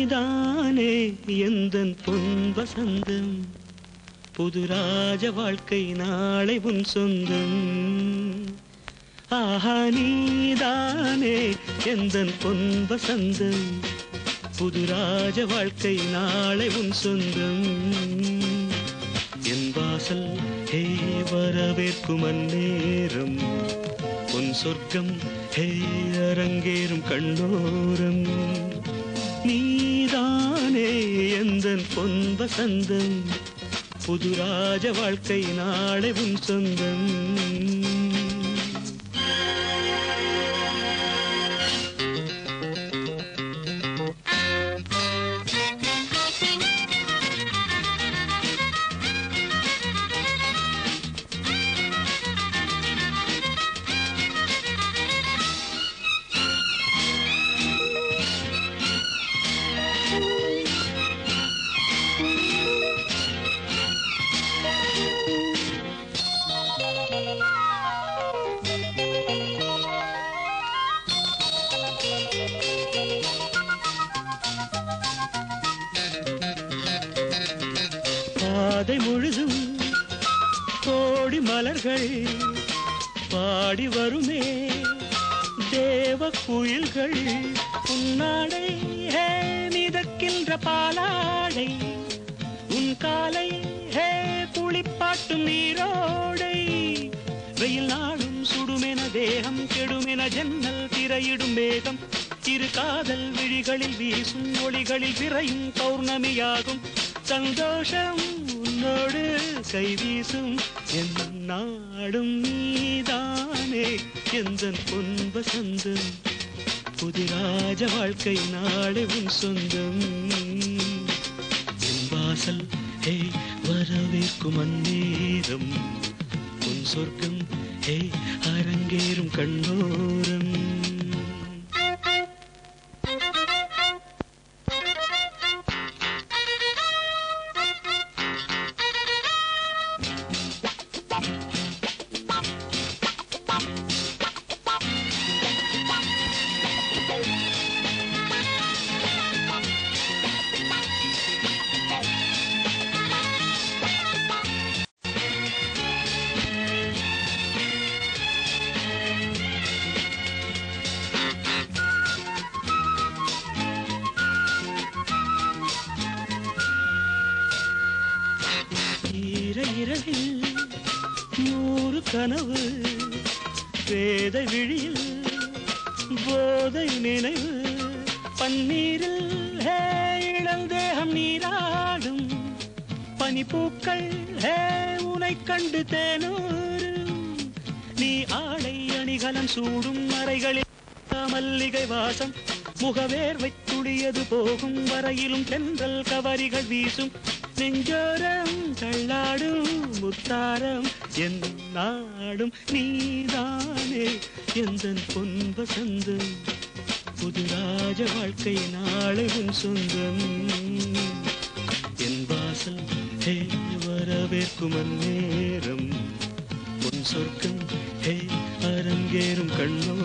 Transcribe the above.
நீதானே எந்தன் பொன் வசந்தம் புது ராஜ வாழ்க்கை நாளை உன் சொந்தம் ஆஹா நீதானே எந்தன் பொன் வசந்தம் புது ராஜ வாழ்க்கை நாளை உன் சொந்தம் என் வாசல் ஹே வரவேற்கும் அந்நேரம் உன் சொர்க்கம் ஹே அரங்கேறும் கண்ணோரம் நீதானே எந்தன் பொன் வசந்தம் புது ராஜ வாழ்க்கை நாளை உன் சொந்தம் பாதை முழுதும் கோடி மலர்கள் பாடி வருமே தேவ குயில்கள் உன்னாடை ஹே மிதக்கின்ற பாலாடை உன் காலை ஹே குளிப்பாட்டும் நீரோடை வெயில் நாளும் சுடுமென தேகம் கெடுமென ஜன்னல் திரையிடும் மேகம் இரு காதல் விழிகளில் வீசும் ஒளிகளில் விரையும் பௌர்ணமியாகும் சந்தோஷம் உன்னோடு கைவீசும் என் நாடும் நீதானே எந்தன் பொன் வசந்தம் புது ராஜ வாழ்க்கை நாளை உன் சொந்தம் என் வாசல் ஹே வரவேற்கும் அந்நேரம் உன் சொர்க்கம் ஹே அரங்கேறும் கண்ணோரம் இரவில் 100 கனவு வேத விழியில் போதை நினைவு பன்னீரில் ஹே இளந்தேகம் நீராடும் பனிப்பூக்கள் ஹே உனை கண்டு தேனூரும் நீ ஆடை அணிகலன் சூடும் அறைகளில் மல்லிகை வாசம் முகவேர்வை துளியது போகும் வரையிலும் தென்றல் கவரிகள் வீசும் நெஞ்சோரம் தள்ளாடும் முத்தாரம் என் நாடும் நீதானே எந்தன் பொன் வசந்தம் புது ராஜ வாழ்க்கை நாளை உன் சொந்தம் என் வாசல் ஹே வரவேற்கும் அந்நேரம் உன் சொர்க்கம் ஹே அரங்கேறும் கண்ணோ